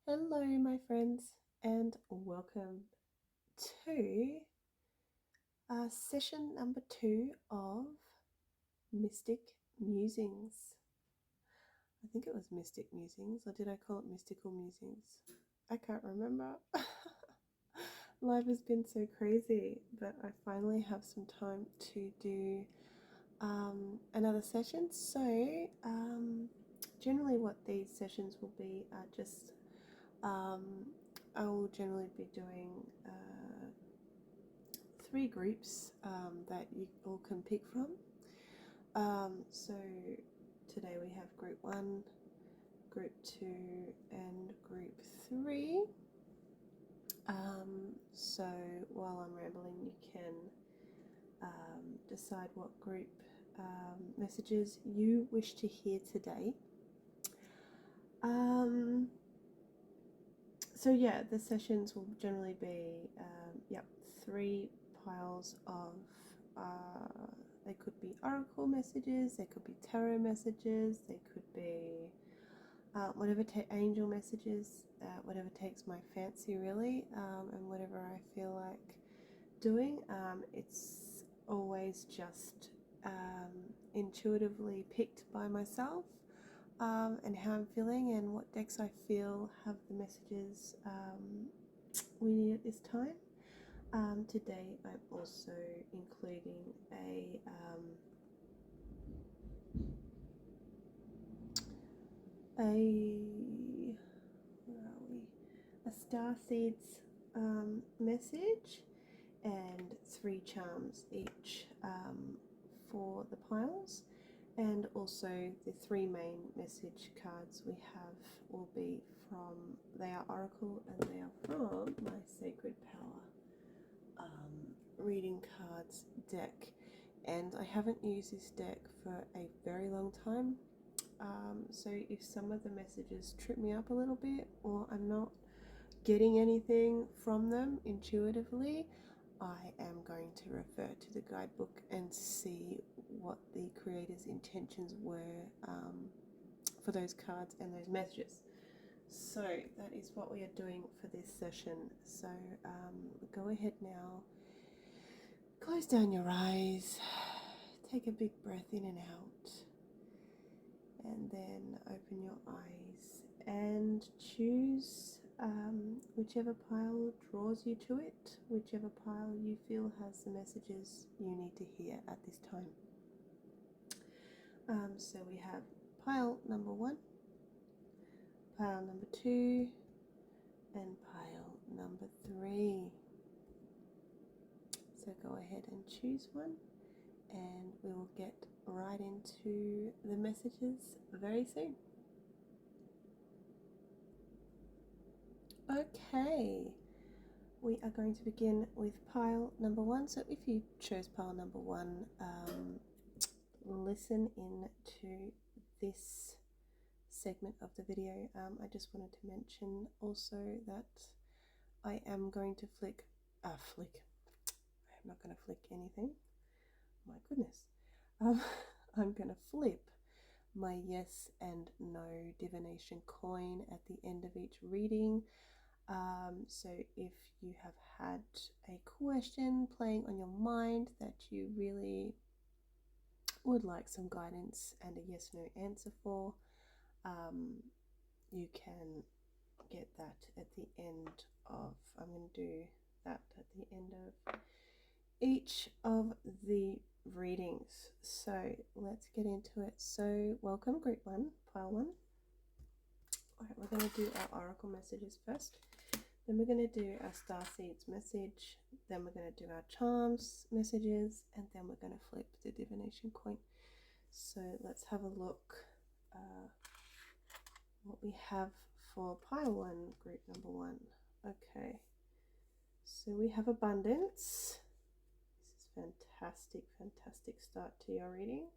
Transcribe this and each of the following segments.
Hello, my friends, and welcome to session number 2 of Mystic Musings. I think it was Mystic Musings, or did I call it Mystical Musings? I can't remember. Life has been so crazy, but I finally have some time to do another session. So, generally, what these sessions will be are just I will generally be doing 3 groups that you all can pick from. So today we have group 1, group 2, and group 3. So while I'm rambling, you can decide what group messages you wish to hear today. So yeah, the sessions will generally be 3 piles of they could be oracle messages, they could be tarot messages, they could be whatever angel messages, whatever takes my fancy really, and whatever I feel like doing. It's always just intuitively picked by myself. And how I'm feeling and what decks I feel have the messages we need at this time. Today I'm also including a where are we? A starseeds message and 3 charms each for the piles. And also the 3 main message cards we have will be from, they are oracle and they are from my Sacred Power reading cards deck. And I haven't used this deck for a very long time. So if some of the messages trip me up a little bit or I'm not getting anything from them intuitively, I am going to refer to the guidebook and see what the creator's intentions were for those cards and those messages. So that is what we are doing for this session. So go ahead now, close down your eyes, take a big breath in and out, and then open your eyes and choose whichever pile draws you to it, whichever pile you feel has the messages you need to hear at this time. So we have pile number 1, pile number 2, and pile number 3. So go ahead and choose one, and we will get right into the messages very soon. Okay, we are going to begin with pile number 1. So if you chose pile number 1, listen in to this segment of the video. I just wanted to mention also that I am going to I'm not going to flick anything. My goodness. I'm going to flip my yes and no divination coin at the end of each reading. So if you have had a question playing on your mind that you really would like some guidance and a yes/no answer for, you can get that at the end of, I'm going to do that at the end of each of the readings. So let's get into it. So welcome group 1, pile 1. Alright, we're going to do our oracle messages first. Then we're going to do our starseeds message. Then we're going to do our charms messages. And then we're going to flip the divination coin. So let's have a look what we have for pile 1, group number 1. Okay, so we have abundance. This is fantastic start to your reading.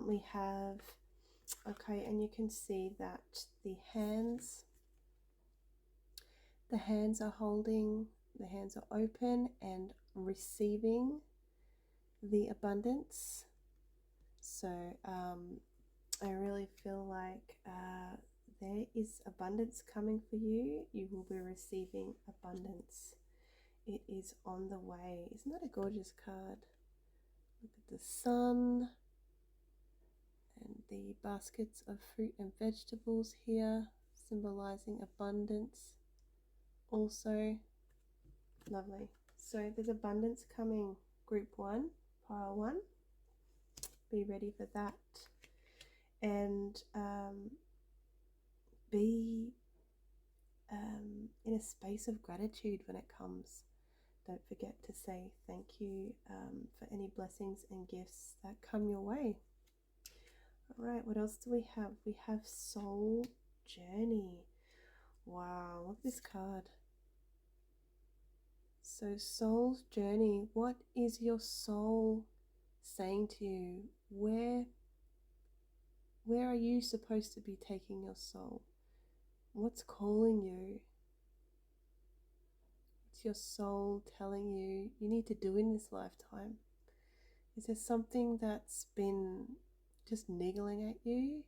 We have, okay, and you can see that the hands are holding, the hands are open and receiving the abundance. So I really feel like there is abundance coming for you. You will be receiving abundance. It is on the way. Isn't that a gorgeous card? Look at the sun and the baskets of fruit and vegetables here, symbolizing abundance. Also, lovely. So there's abundance coming, group 1, pile 1. Be ready for that. And be in a space of gratitude when it comes. Don't forget to say thank you for any blessings and gifts that come your way. All right, what else do we have? We have Soul Journey. Wow, look at this card. So Soul's Journey, what is your soul saying to you? Where are you supposed to be taking your soul? What's calling you? What's your soul telling you you need to do in this lifetime? Is there something that's been just niggling at you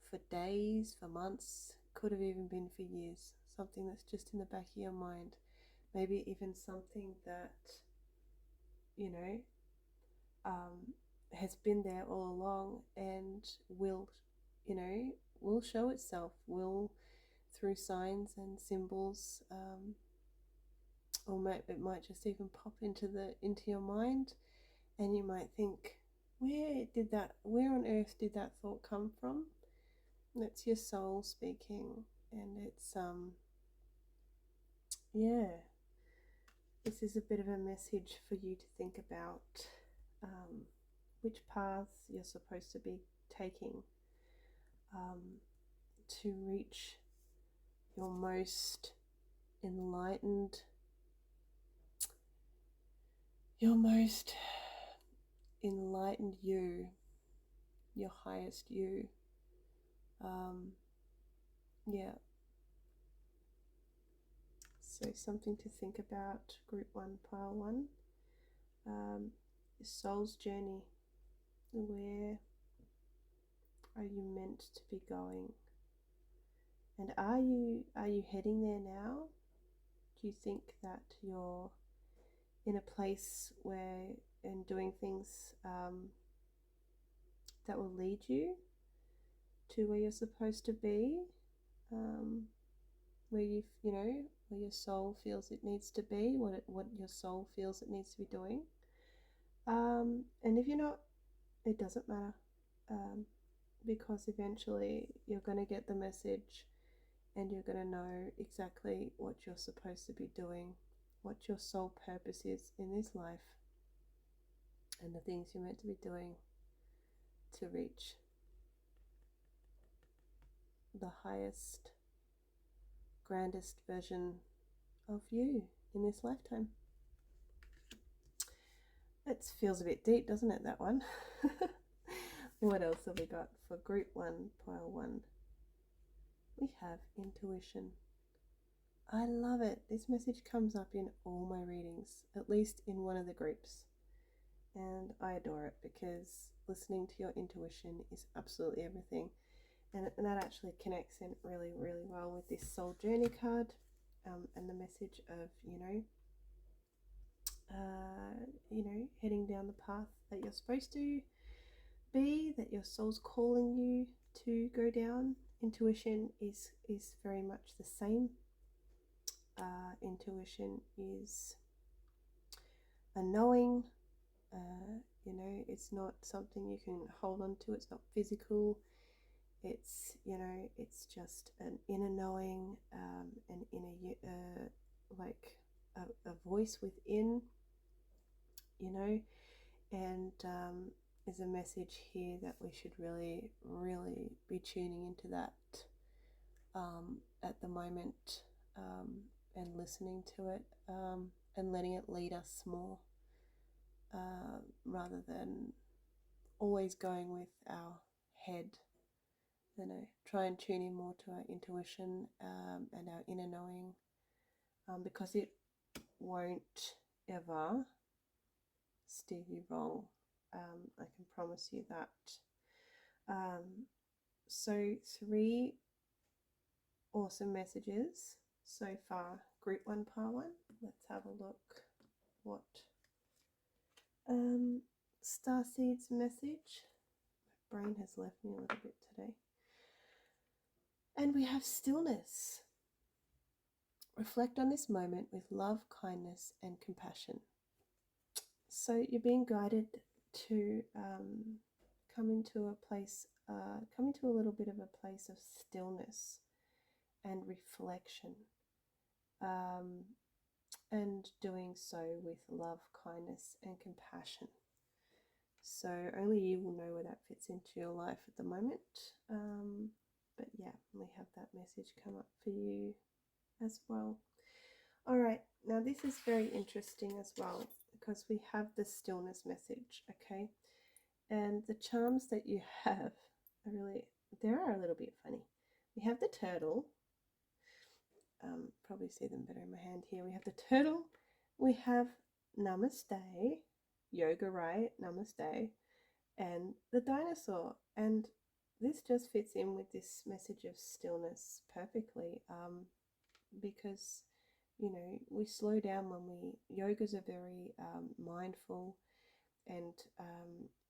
for days, for months, could have even been for years? Something that's just in the back of your mind. Maybe even something that, you know, has been there all along and will, will show itself, will through signs and symbols, or it might just even pop into your mind, and you might think, where on earth did that thought come from? That's your soul speaking, and it's yeah, this is a bit of a message for you to think about which paths you're supposed to be taking to reach your most enlightened, you, your highest you. Yeah. So something to think about, group 1, pile 1. Your soul's journey. Where are you meant to be going? And are you heading there now? Do you think that you're in a place where, and doing things that will lead you to where you're supposed to be, where where your soul feels it needs to be, what your soul feels it needs to be doing? And if you're not, it doesn't matter, because eventually you're going to get the message and you're going to know exactly what you're supposed to be doing, what your soul purpose is in this life, and the things you're meant to be doing to reach the highest, grandest version of you in this lifetime. It feels a bit deep, doesn't it, that one? What else have we got for group 1, pile 1? We have intuition. I love it. This message comes up in all my readings, at least in one of the groups. And I adore it because listening to your intuition is absolutely everything. And that actually connects in really, really well with this soul journey card, and the message of, heading down the path that you're supposed to be, that your soul's calling you to go down. Intuition is very much the same. Intuition is a knowing. It's not something you can hold on to. It's not physical. It's it's just an inner knowing, an inner like a voice within, and there's a message here that we should really, really be tuning into that at the moment, and listening to it, and letting it lead us more, rather than always going with our head. Try and tune in more to our intuition, and our inner knowing, because it won't ever steer you wrong. I can promise you that. So 3 awesome messages so far. Group 1, part 1. Let's have a look what Starseed's message. My brain has left me a little bit today. And we have stillness. Reflect on this moment with love, kindness, and compassion. So you're being guided to come into a little bit of a place of stillness and reflection, and doing so with love, kindness, and compassion. So only you will know where that fits into your life at the moment. But yeah, we have that message come up for you as well. All right, now this is very interesting as well because we have the stillness message, okay? And the charms that you have are a little bit funny. We have the turtle. Probably see them better in my hand here. We have the turtle. We have Namaste, yoga, right? Namaste. And the dinosaur. And this just fits in with this message of stillness perfectly, because, you know, we slow down when yogas are very mindful and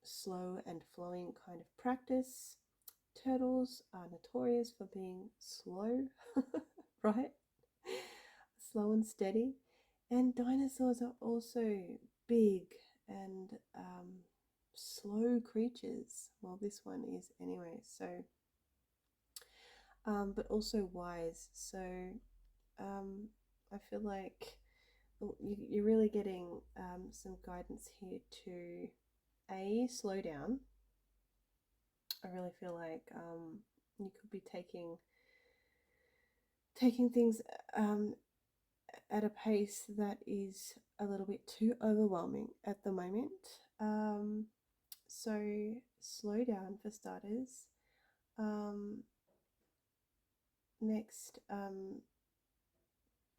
slow and flowing kind of practice. Turtles are notorious for being slow, right? Slow and steady. And dinosaurs are also big and slow creatures. Well, this one is anyway. So, but also wise. So, I feel like you're really getting some guidance here to slow down. I really feel like you could be taking things at a pace that is a little bit too overwhelming at the moment. So slow down for starters. Next,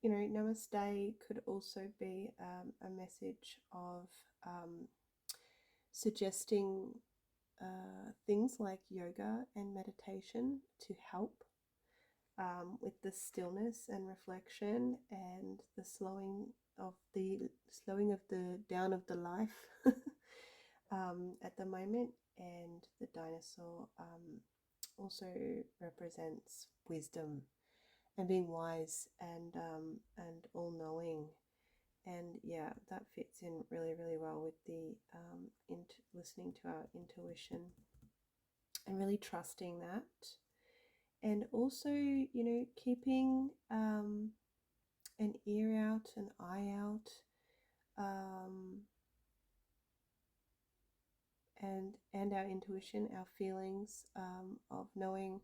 you know, Namaste could also be a message of suggesting things like yoga and meditation to help with the stillness and reflection and the slowing of the down of the life at the moment. And the dinosaur also represents wisdom and being wise and all-knowing. And yeah, that fits in really, really well with the listening to our intuition and really trusting that. And also, you know, keeping an ear out, an eye out, and our intuition, our feelings of knowing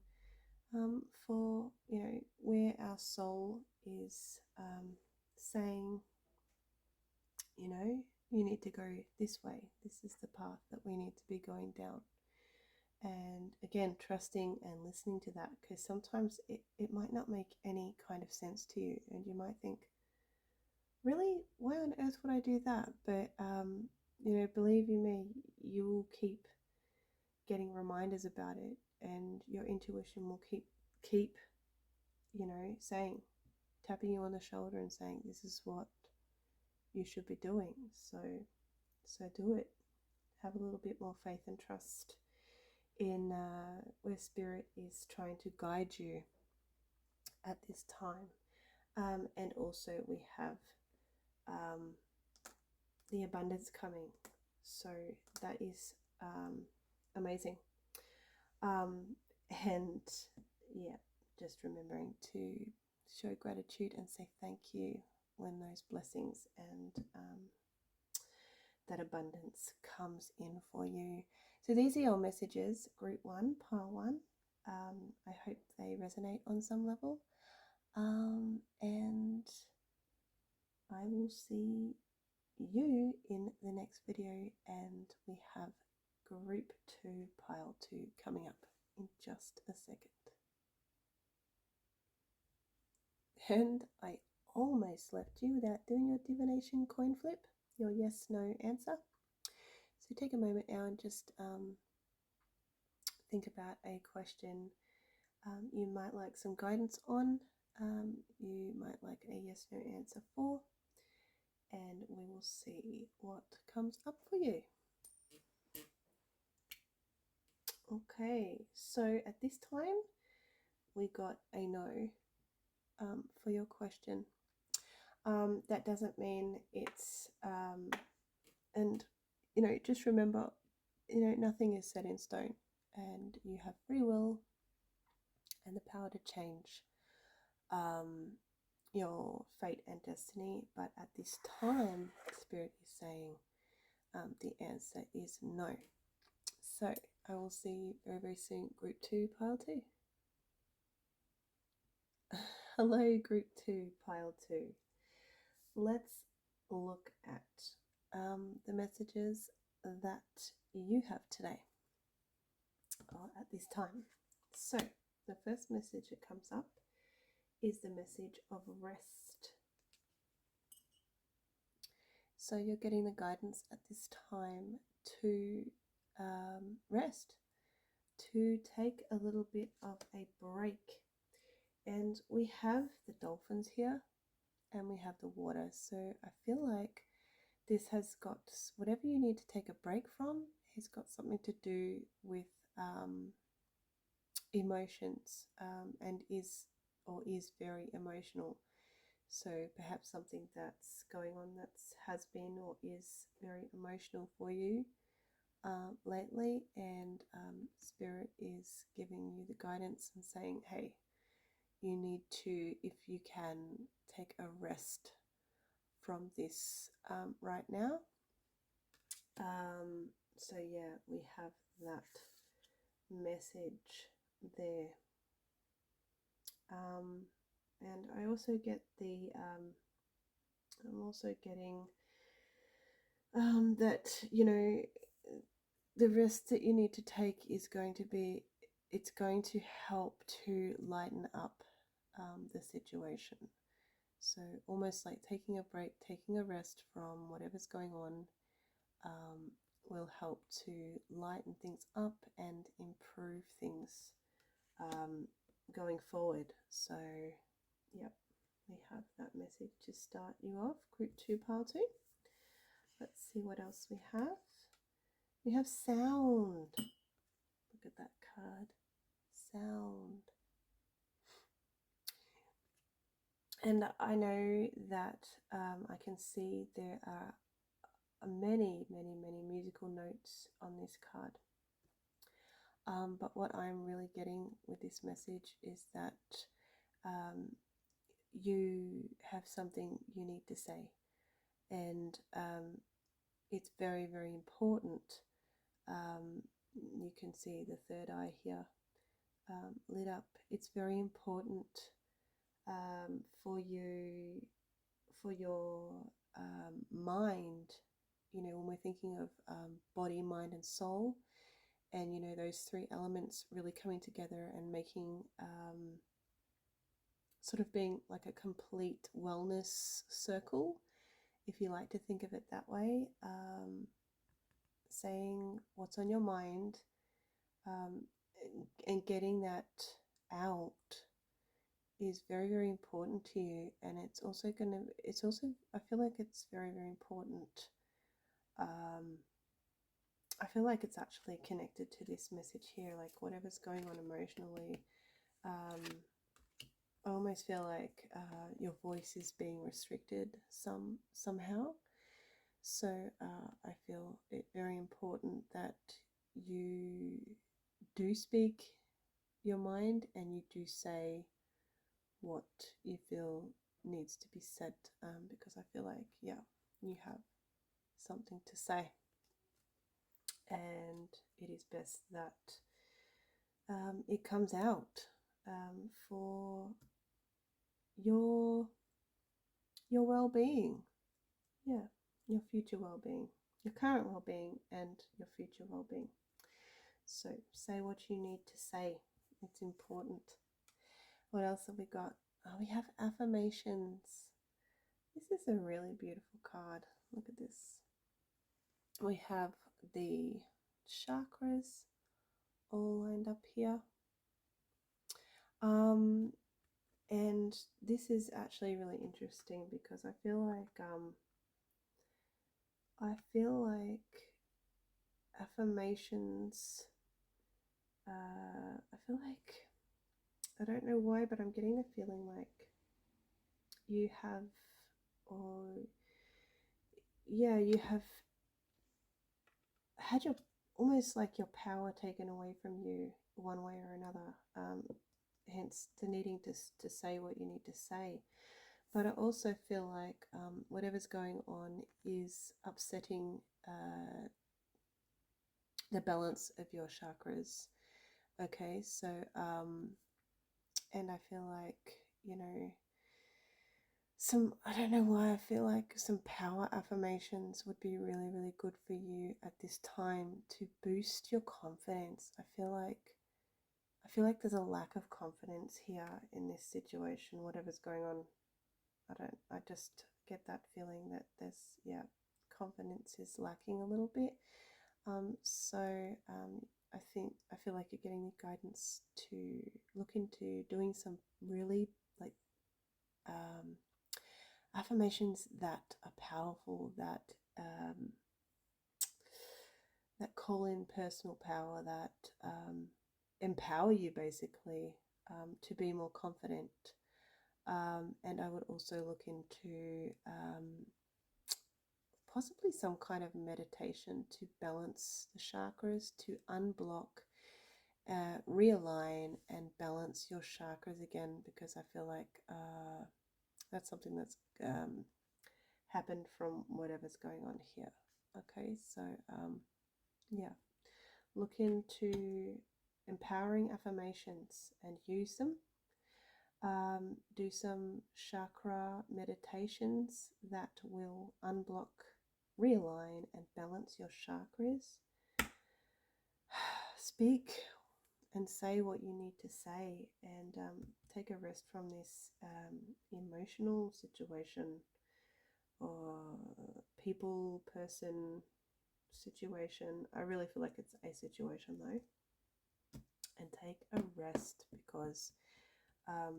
for, you know, where our soul is saying, you know, you need to go this way. This is the path that we need to be going down. And again, trusting and listening to that, because sometimes it might not make any kind of sense to you, and you might think, really, why on earth would I do that? But you know, believe you me, you will keep getting reminders about it, and your intuition will keep you know, tapping you on the shoulder and saying, this is what you should be doing. So do it. Have a little bit more faith and trust in where spirit is trying to guide you at this time. And also we have the abundance coming. So that is amazing. And yeah, just remembering to show gratitude and say thank you when those blessings and that abundance comes in for you. So these are your messages, group 1, part 1. I hope they resonate on some level. And I will see you in the next video, and we have group 2, pile 2 coming up in just a second. And I almost left you without doing your divination coin flip, your yes, no answer. So take a moment now and just think about a question you might like some guidance on, you might like a yes no answer for, and we will see what comes up for you. Okay, so at this time we got a no for your question. That doesn't mean it's and just remember, nothing is set in stone, and you have free will and the power to change your fate and destiny. But at this time, Spirit is saying the answer is no. So I will see you very, very soon, Group 2, Pile 2. Hello, Group 2, Pile 2. Let's look at the messages that you have today at this time. So the first message that comes up is the message of rest. So you're getting the guidance at this time to rest, to take a little bit of a break. And we have the dolphins here and we have the water. So I feel like this has got, whatever you need to take a break from, has got something to do with emotions, and is very emotional. So perhaps something that's going on that has been or is very emotional for you lately, and Spirit is giving you the guidance and saying, hey, you need to, if you can, take a rest from this right now. So yeah, we have that message there. And I also get the I'm also getting that the rest that you need to take is going to be, it's going to help to lighten up the situation. So almost like taking a break, taking a rest from whatever's going on will help to lighten things up and improve things going forward. So yep, we have that message to start you off, Group 2, Pile 2. Let's see what else we have. We have sound. Look at that card. Sound. And I know that I can see there are many, many, many musical notes on this card. But what I'm really getting with this message is that you have something you need to say. And it's very, very important. You can see the third eye here lit up. It's very important for you, for your mind. When we're thinking of body, mind, and soul, and those three elements really coming together and making sort of being like a complete wellness circle, if you like to think of it that way. Saying what's on your mind and getting that out is very, very important to you. And it's also I feel like it's very, very important. I feel like it's actually connected to this message here, like whatever's going on emotionally. I almost feel like your voice is being restricted somehow. So I feel it very important that you do speak your mind and you do say what you feel needs to be said, because I feel like, yeah, you have something to say, and it is best that it comes out for your well-being. Yeah, your future well-being, your current well-being, and your future well-being. So say what you need to say. It's important. What else have we got? Oh, we have affirmations. This is a really beautiful card. Look at this. We have the chakras all lined up here. And this is actually really interesting because I feel like affirmations, I feel like, I don't know why, but I'm getting the feeling like you have, or yeah, you have had your, almost like your power taken away from you one way or another, hence the needing to say what you need to say. But I also feel like whatever's going on is upsetting the balance of your chakras. Okay, so and I feel like, you know, I don't know why, I feel like some power affirmations would be really, really good for you at this time to boost your confidence. I feel like there's a lack of confidence here in this situation, whatever's going on. I just get that feeling that there's, yeah, confidence is lacking a little bit. I feel like you're getting the guidance to look into doing some really like affirmations that are powerful, that call in personal power, that empower you basically to be more confident. And I would also look into possibly some kind of meditation to balance the chakras, to unblock, realign and balance your chakras again, because I feel like that's something that's happened from whatever's going on here. Okay, so yeah, look into empowering affirmations and use them. Do some chakra meditations that will unblock, realign, and balance your chakras. Speak and say what you need to say, and take a rest from this emotional situation or person situation. I really feel like it's a situation though. And take a rest, because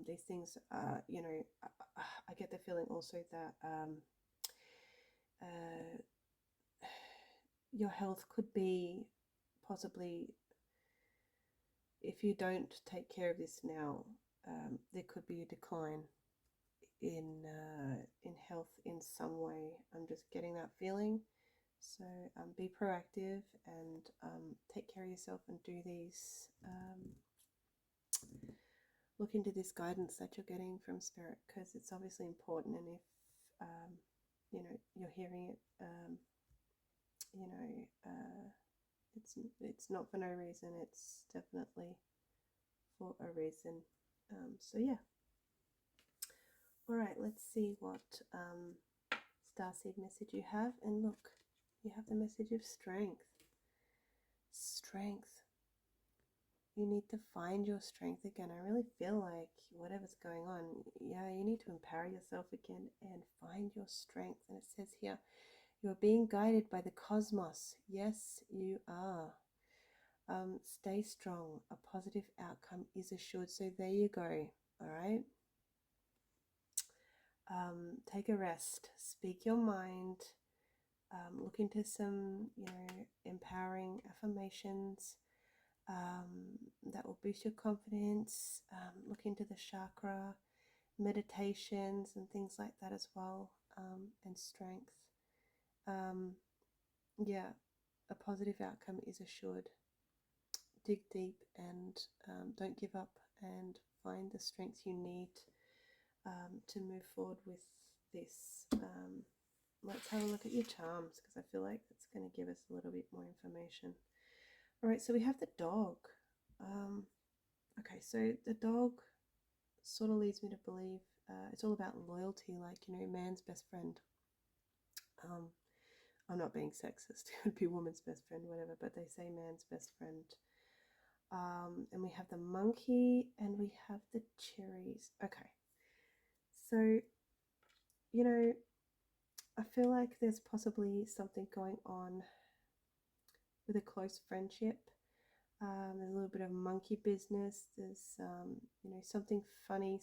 these things are, you know, I get the feeling also that uh, your health could be possibly, if you don't take care of this now, there could be a decline in health in some way. I'm just getting that feeling. So be proactive and take care of yourself and do these. Look into this guidance that you're getting from spirit, because it's obviously important. And if you know, you're hearing it, you know, it's not for no reason. It's definitely for a reason. So yeah. All right, let's see what starseed message you have. And look, you have the message of strength. Strength. You need to find your strength again. I really feel like whatever's going on, yeah, you need to empower yourself again and find your strength. And it says here, you are being guided by the cosmos. Yes, you are. Stay strong. A positive outcome is assured. So there you go. All right. Take a rest. Speak your mind. Look into some, you know, empowering affirmations that will boost your confidence. Look into the chakra meditations and things like that as well, and strength. Yeah, a positive outcome is assured. Dig deep and don't give up, and find the strength you need to move forward with this. Let's have a look at your charms, because I feel like that's going to give us a little bit more information. All right, so we have the dog. Okay, so the dog sort of leads me to believe it's all about loyalty, like, you know, man's best friend. I'm not being sexist, it would be woman's best friend, whatever, but they say man's best friend. And we have the monkey and we have the cherries. Okay, so, you know, I feel like there's possibly something going on with a close friendship. There's a little bit of monkey business. There's you know, something funny,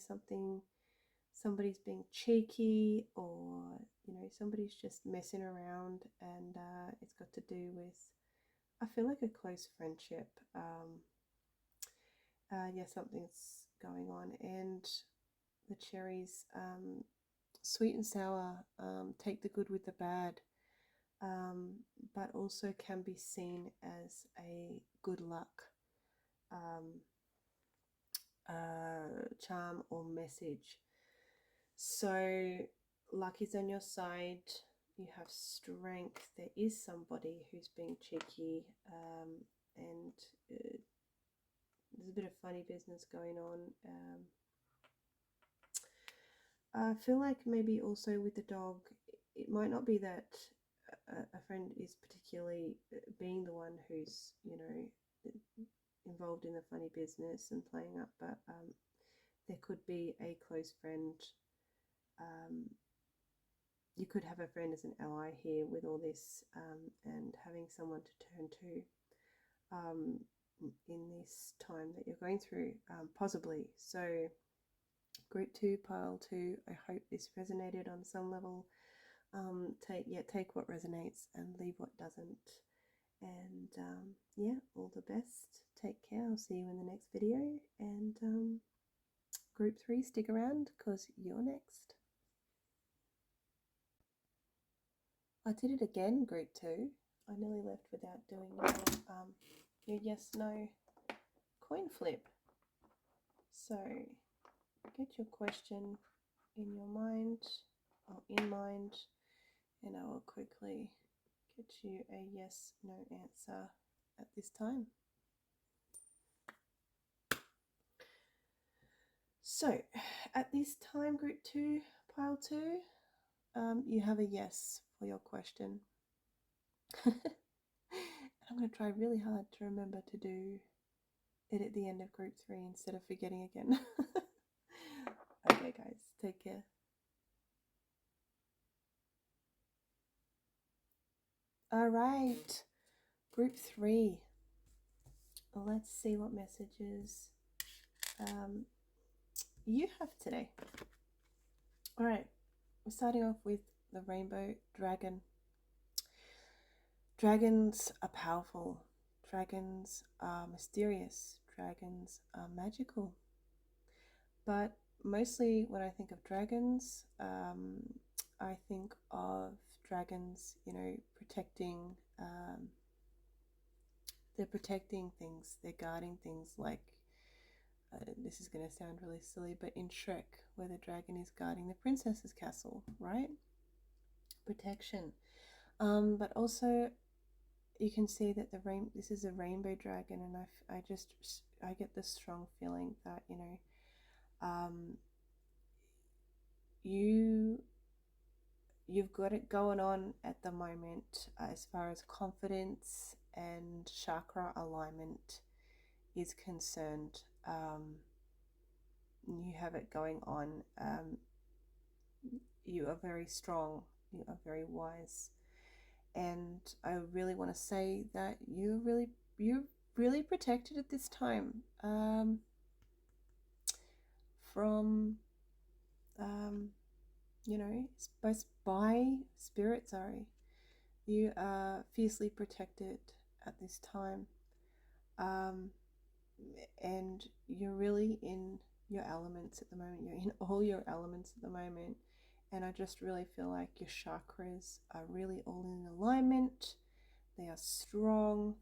somebody's being cheeky, or you know, somebody's just messing around, and it's got to do with, I feel like, a close friendship. Yeah, something's going on, and the cherries, sweet and sour, take the good with the bad, but also can be seen as a good luck charm or message. So luck is on your side. You have strength. There is somebody who's being cheeky, and there's a bit of funny business going on. I feel like maybe also with the dog, it might not be that a friend is particularly being the one who's, you know, involved in the funny business and playing up, but there could be a close friend. You could have a friend as an ally here with all this, and having someone to turn to in this time that you're going through, possibly. So group 2, pile 2, I hope this resonated on some level. Take what resonates and leave what doesn't. And yeah, all the best. Take care. I'll see you in the next video. And group 3, stick around because you're next. I did it again, group 2. I nearly left without doing your yes no coin flip. So get your question in your mind or in mind, and I will quickly get you a yes no answer at this time. So at this time, group 2, pile 2, you have a yes for your question. I'm going to try really hard to remember to do it at the end of group 3 instead of forgetting again. Okay guys, take care. All right, group 3. Let's see what messages you have today. All right, we're starting off with the rainbow dragon. Dragons are powerful. Dragons are mysterious. Dragons are magical. But mostly when I think of dragons, I think of dragons, you know, protecting, they're protecting things, they're guarding things like, this is going to sound really silly, but in Shrek, where the dragon is guarding the princess's castle, right? Protection. But also you can see that this is a rainbow dragon, and I get this strong feeling that, you know, you've got it going on at the moment, as far as confidence and chakra alignment is concerned. You have it going on. You are very strong. You are very wise. And I really want to say that you're really protected at this time, from you know, both by spirit. Sorry, you are fiercely protected at this time, and you're really in your elements at the moment. You're in all your elements at the moment, and I just really feel like your chakras are really all in alignment. They are strong,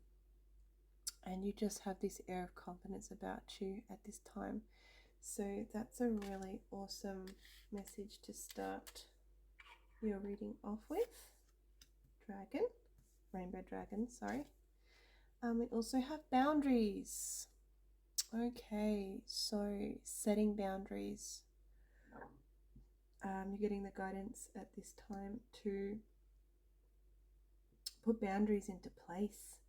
and you just have this air of confidence about you at this time. So that's a really awesome message to start your reading off with. Dragon, rainbow dragon, sorry. We also have boundaries. Okay, so setting boundaries. You're getting the guidance at this time to put boundaries into place,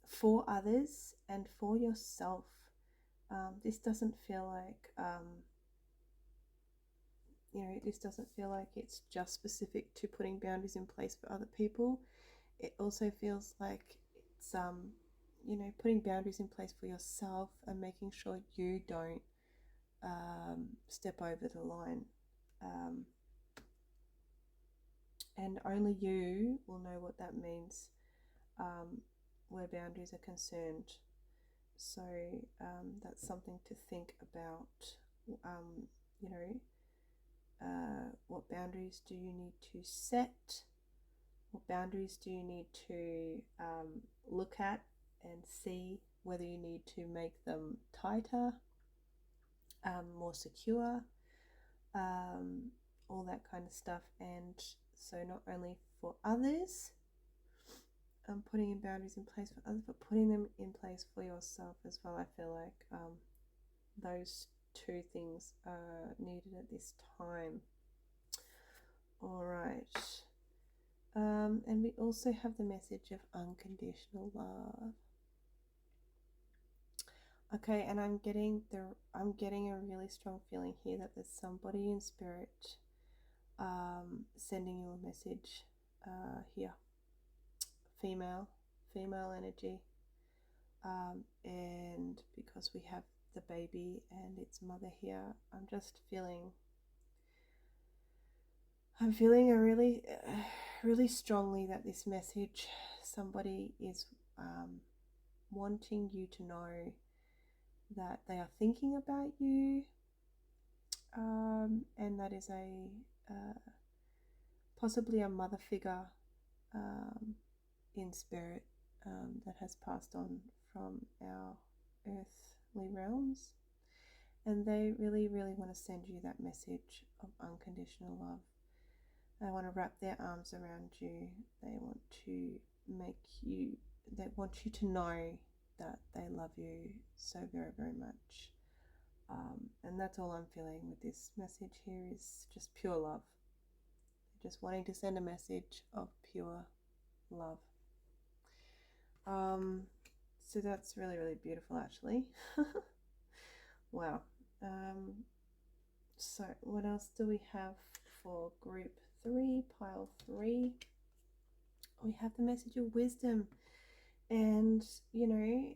for others and for yourself. This doesn't feel like, you know, this doesn't feel like it's just specific to putting boundaries in place for other people. It also feels like it's you know, putting boundaries in place for yourself and making sure you don't step over the line. And only you will know what that means where boundaries are concerned. So that's something to think about. You know, what boundaries do you need to set? What boundaries do you need to look at and see whether you need to make them tighter, more secure, all that kind of stuff. And so not only for others, putting in boundaries in place for others, but putting them in place for yourself as well. I feel like those two things are needed at this time. All right. And we also have the message of unconditional love. Okay, and I'm getting a really strong feeling here that there's somebody in spirit sending you a message here. Female energy. And because we have the baby and its mother here, I'm feeling a really strongly that this message, somebody is wanting you to know that they are thinking about you, and that is possibly a mother figure in spirit that has passed on from our earthly realms, and they really want to send you that message of unconditional love. They want to wrap their arms around you. They want you to know that they love you so very much. And that's all I'm feeling with this message here, is just pure love. Just wanting to send a message of pure love. So that's really beautiful, actually. Wow. So what else do we have for group 3, pile 3? We have the message of wisdom. And, you know,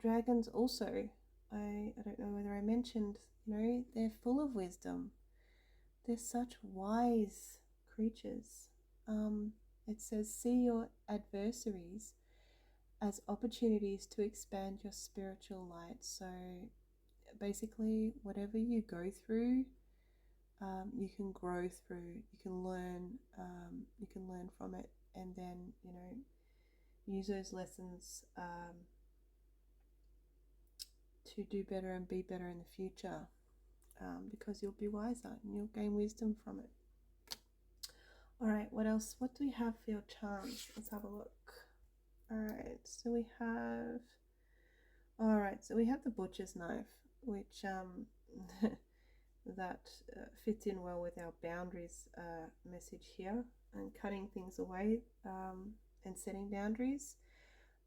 dragons also, I don't know whether I mentioned, you know, they're full of wisdom. They're such wise creatures. It says, see your adversaries as opportunities to expand your spiritual light. So basically, whatever you go through, you can grow through, you can learn from it, and then, you know, use those lessons to do better and be better in the future, because you'll be wiser and you'll gain wisdom from it. All right, what else? What do we have for your charms? Let's have a look. All right, so we have the butcher's knife, which that fits in well with our boundaries message here, and cutting things away and setting boundaries.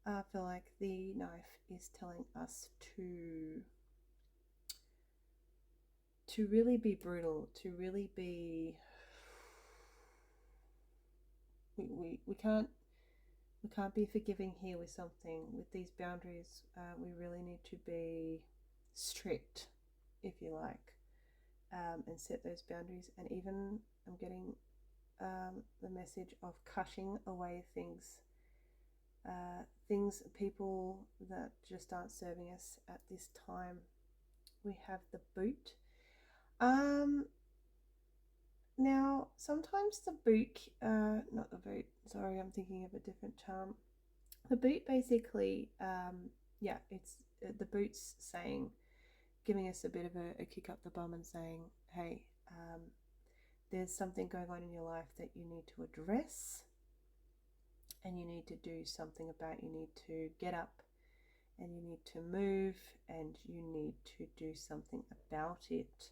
I feel like the knife is telling us to really be brutal, to really be, we can't be forgiving here with something. With these boundaries, we really need to be strict, if you like, and set those boundaries. And even I'm getting the message of cutting away things, people that just aren't serving us at this time. We have the boot. Now, sometimes the boot, not the boot, sorry, I'm thinking of a different charm. The boot basically, it's the boot's saying, giving us a bit of a kick up the bum and saying, hey, there's something going on in your life that you need to address and you need to do something about. You need to get up and you need to move and you need to do something about it.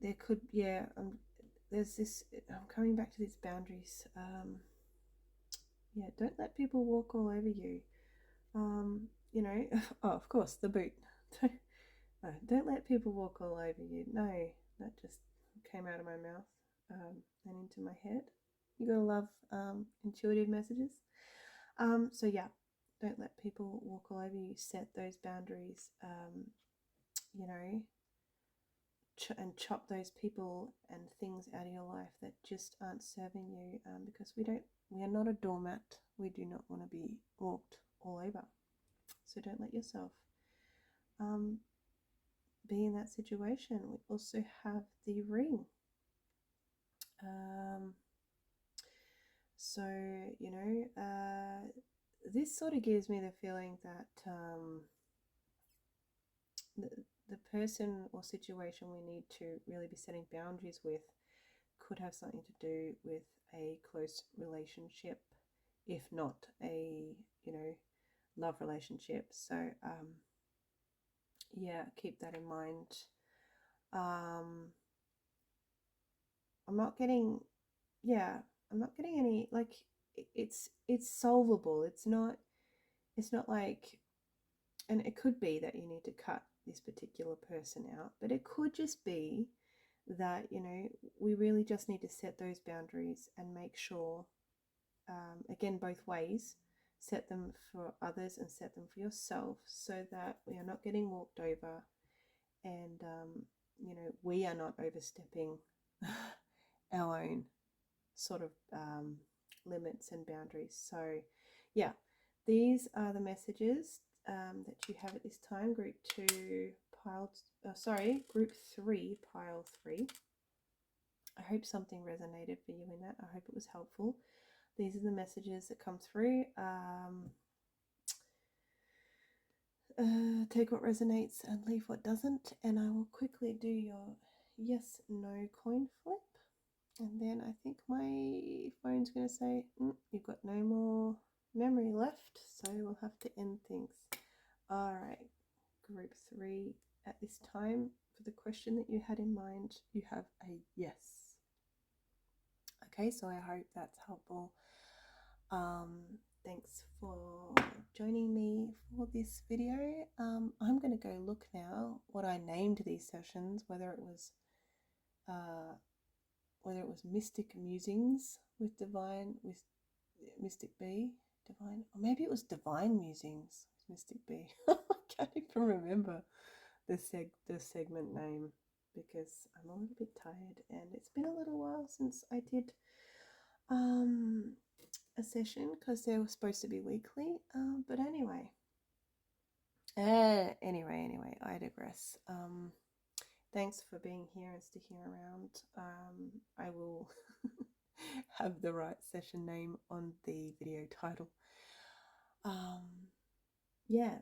There could, there's this, I'm coming back to these boundaries. Don't let people walk all over you. You know, oh, of course, the boot. Don't let people walk all over you. No, that just came out of my mouth and into my head. You gotta love intuitive messages. So yeah, don't let people walk all over you. Set those boundaries. You know, and chop those people and things out of your life that just aren't serving you, because we are not a doormat. We do not want to be walked all over. So don't let yourself be in that situation. We also have the ring. So you know, this sort of gives me the feeling that the person or situation we need to really be setting boundaries with could have something to do with a close relationship, if not a, you know, love relationship. So yeah, keep that in mind. I'm not getting any, like, it's solvable. It's not like, and it could be that you need to cut this particular person out, but it could just be that, you know, we really just need to set those boundaries and make sure, again, both ways, set them for others and set them for yourself, so that we are not getting walked over, and you know, we are not overstepping our own sort of limits and boundaries. So yeah, these are the messages that you have at this time. Group 2 group 3 pile 3. I hope something resonated for you in that. I hope it was helpful. These are the messages that come through. Take what resonates and leave what doesn't, and I will quickly do your yes no coin flip, and then I think my phone's going to say you've got no more memory left, so we'll have to end things. All right, group 3, at this time, for the question that you had in mind, you have a yes. Okay, so I hope that's helpful. Thanks for joining me for this video. I'm going to go look now what I named these sessions, whether it was Mystic Musings with mysticb, Divine, or maybe it was Devine Musings with mysticb. I can't even remember the segment name, because I'm a little bit tired and it's been a little while since I did a session, because they were supposed to be weekly, but anyway, I digress. Thanks for being here and sticking around. I will have the right session name on the video title. Yeah,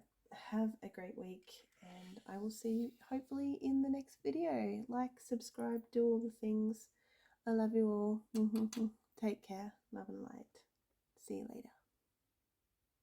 have a great week, and I will see you hopefully in the next video. Like, subscribe, do all the things. I love you all. Take care. Love and light. See you later.